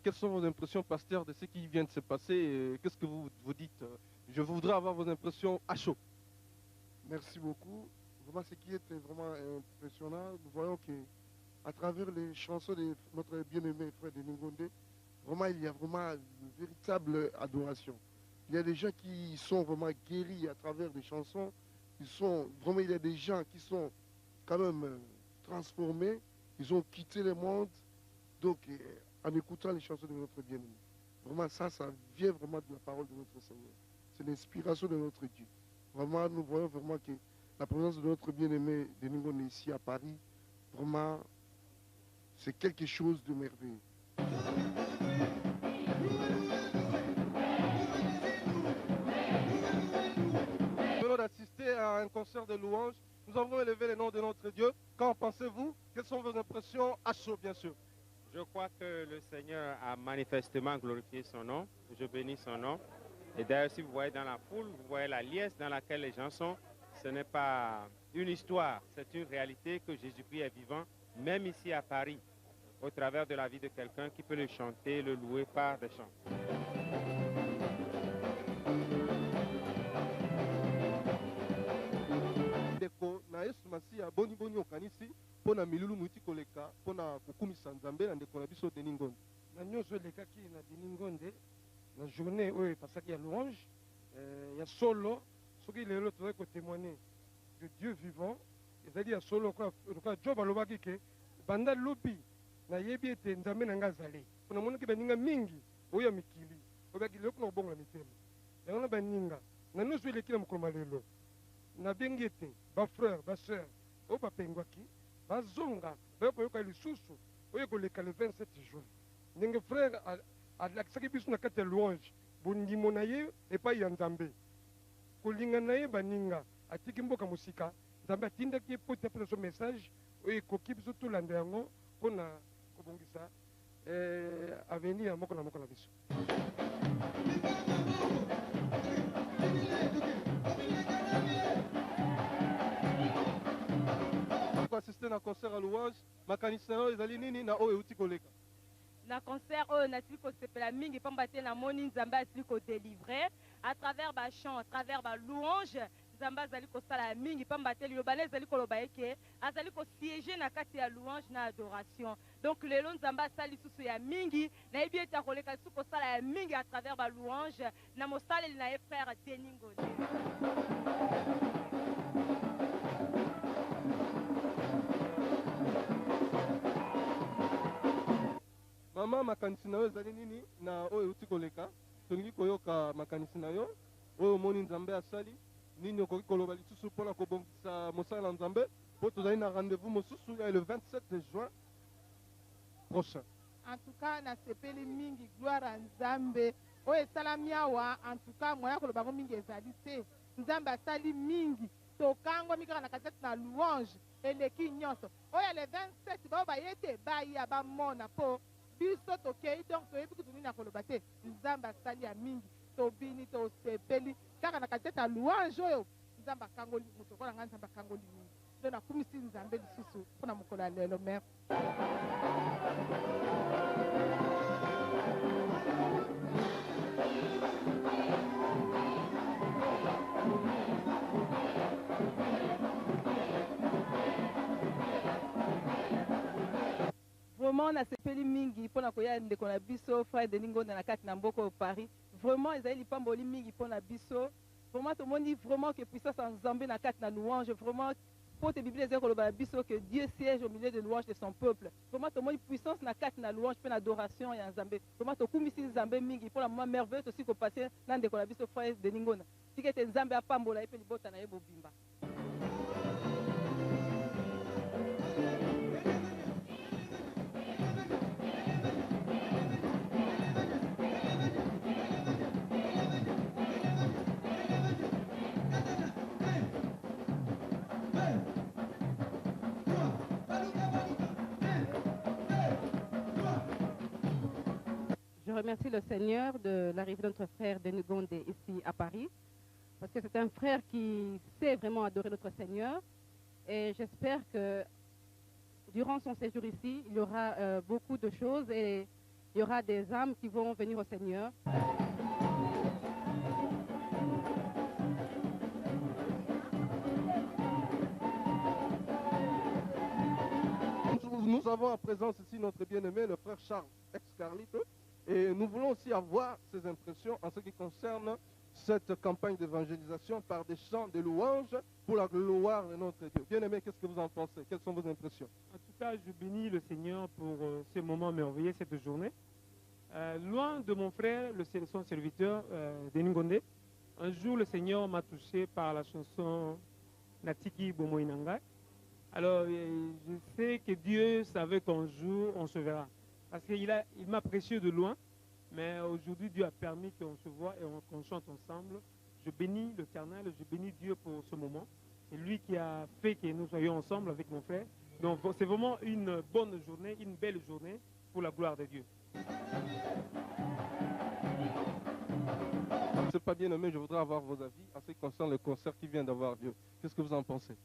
quelles sont vos impressions, pasteur, de ce qui vient de se passer? Qu'est-ce que vous vous dites? Je voudrais avoir vos impressions à chaud. Merci beaucoup. Vraiment, ce qui était vraiment impressionnant, nous voyons que à travers les chansons de notre bien-aimé frère Denis Ngondé, vraiment, il y a vraiment une véritable adoration. Il y a des gens qui sont vraiment guéris à travers les chansons. Vraiment, il y a des gens qui sont quand même transformés. Ils ont quitté le monde. Donc, en écoutant les chansons de notre bien-aimé. Vraiment, ça vient vraiment de la parole de notre Seigneur. C'est l'inspiration de notre Dieu. Vraiment, nous voyons vraiment que la présence de notre bien-aimé Denis Ngondé ici à Paris, vraiment, c'est quelque chose de merveilleux. Nous venons d'assister à un concert de louanges. Nous avons élevé le nom de notre Dieu. Qu'en pensez-vous? Quelles sont vos impressions à chaud, bien sûr? Je crois que le Seigneur a manifestement glorifié son nom. Je bénis son nom. Et d'ailleurs, si vous voyez dans la foule, vous voyez la liesse dans laquelle les gens sont. Ce n'est pas une histoire, c'est une réalité que Jésus-Christ est vivant, même ici à Paris, au travers de la vie de quelqu'un qui peut le chanter, le louer par des chants. Ndeko na Yesu Masiya boni boni okanisi pona milulu muti koleka pona kokumisa Nzambe na ndeko na biso Denis Ngondé. Na nyonso elekaki na Denis Ngondé na journée oyo epasaki ya louange ya solo soki lelo tozali kotémoigner de Dieu vivant ezali ya solo lokola Job alobaki ke banda lobi nayebi ete Nzambe na nga azali mpo namonaki baninga mingi oyo ya mikili oyebaki leloko na kobongola mitema yango na baninga na nyonso eleki na mokolo malelo nabengi ete bafrère basœur oyo bapengwaki bazonga bayo koyoka lisusu oyo koleka le 27 juin ndenge frère alakisaki biso na kati ya louange bondimo na ye epai ya Nzambe kolinga na ye baninga atiki mboka mosika Nzambe atindaki ye po te apesa so message oyo ekoki biso tolanda yango mpona kobongisa avenir ya moko na moko na biso. Assister na concert à louange makanisi na oyo ezali nini na oyo euti koleka? Na concert oyo nasili kosepela mingi pamba te namoni Nzambe asili kodélivrer à travers ba chant, à travers ba louange. Nzambe azali kosala mingi pamba te liloba na ezali koloba eke azali kosiéger na kati ya louange na adoration. Donc lelo Nzambe asali susu ya mingi nayebi ete akoleka susu kosala ya mingi à travers ba louange na mosaleli na ye frère Denis Ngondé. Mama makanisi na yo ezali nini na oyo euti koleka? Tolingi koyoka makanisi na yo oyo omoni Nzambe asali nini okoki koloba lisusu mpona kobongisa mosala na Nzambe po tozali na rendez-vous mosusu ya le 27 juin prochain. En tout cas nasepeli mingi gloire à Nzambe oyo esalami awa. En tout cas moya koloba ngo mingi ezali te. Nzambe asali mingi tokangwami kaka na kati na louange eleki nyonso oyo le 27 bao baye te baya bamona po biso tokei donc toyebi kutu nini na koloba te. Nzambe asali ya mingi tobini tosepeli kaka na kati ya louange oyo Nzambe akangoli moto kola nga Nzambe akangoli mingi nde nakumisi Nzambe lisusu mpona mokolo ya lelo. Merci. Vraiment nasepeli mingi mpona koya ndeko na biso frère Denis Ngondé na kati na mboka au Paris. Vraiment ezali lipamboli mingi mpona biso. Vraiment tomoni vraiment que puissance en Nzambe na kati na louange. Vraiment pour te Bible ezali koloba na biso que Dieu siège au milieu de louange de son peuple. Vraiment tomoni puissance na kati na louange pe na adoration ya Nzambe. Vraiment tokumisi Nzambe mingi mpona moment merveilleux aussi ko passer na ndeko na biso frère Denis Ngondé. Tikete Nzambe apambola ye pe libota na ye bobimba. Je remercie le Seigneur de l'arrivée de notre frère Denis Ngondé ici à Paris, parce que c'est un frère qui sait vraiment adorer notre Seigneur. Et j'espère que durant son séjour ici, il y aura beaucoup de choses et il y aura des âmes qui vont venir au Seigneur. Nous avons à présent ici notre bien-aimé, le frère Charles ex-Carlito, et nous voulons aussi avoir ses impressions en ce qui concerne cette campagne d'évangélisation par des chants de louanges pour la gloire de notre Dieu. Bien-aimé, qu'est-ce que vous en pensez? Quelles sont vos impressions? En tout cas, je bénis le Seigneur pour ce moment merveilleux, cette journée. Loin de mon frère, son serviteur, Denis Gondé, un jour le Seigneur m'a touché par la chanson Natiki Bomoinanga. Alors, je sais que Dieu savait qu'un jour, on se verra. Parce qu'il m'a précieux de loin, mais aujourd'hui, Dieu a permis qu'on se voit et qu'on chante ensemble. Je bénis l'Éternel, je bénis Dieu pour ce moment. C'est lui qui a fait que nous soyons ensemble avec mon frère. Donc, c'est vraiment une bonne journée, une belle journée pour la gloire de Dieu. C'est pas bien nommé, je voudrais avoir vos avis en ce qui concerne le concert qui vient d'avoir lieu. Qu'est-ce que vous en pensez?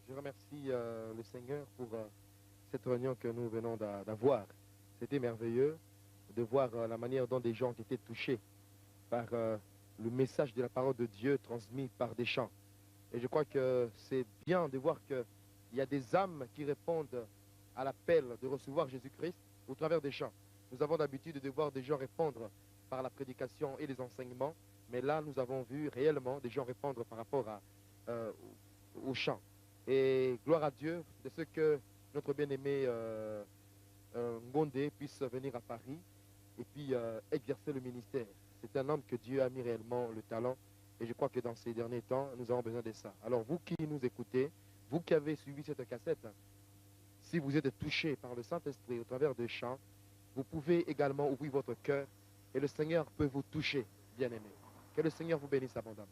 Je remercie le Seigneur pour cette réunion que nous venons d'avoir. C'était merveilleux de voir la manière dont des gens ont été touchés par le message de la parole de Dieu transmis par des chants. Et je crois que c'est bien de voir qu'il y a des âmes qui répondent à l'appel de recevoir Jésus-Christ au travers des chants. Nous avons l'habitude de voir des gens répondre par la prédication et les enseignements, mais là nous avons vu réellement des gens répondre par rapport aux chants. Et gloire à Dieu de ce que notre bien-aimé Ngondé puisse venir à Paris et puis exercer le ministère. C'est un homme que Dieu a mis réellement le talent et je crois que dans ces derniers temps, nous avons besoin de ça. Alors vous qui nous écoutez, vous qui avez suivi cette cassette, si vous êtes touché par le Saint-Esprit au travers des chants, vous pouvez également ouvrir votre cœur et le Seigneur peut vous toucher, bien-aimé. Que le Seigneur vous bénisse abondamment.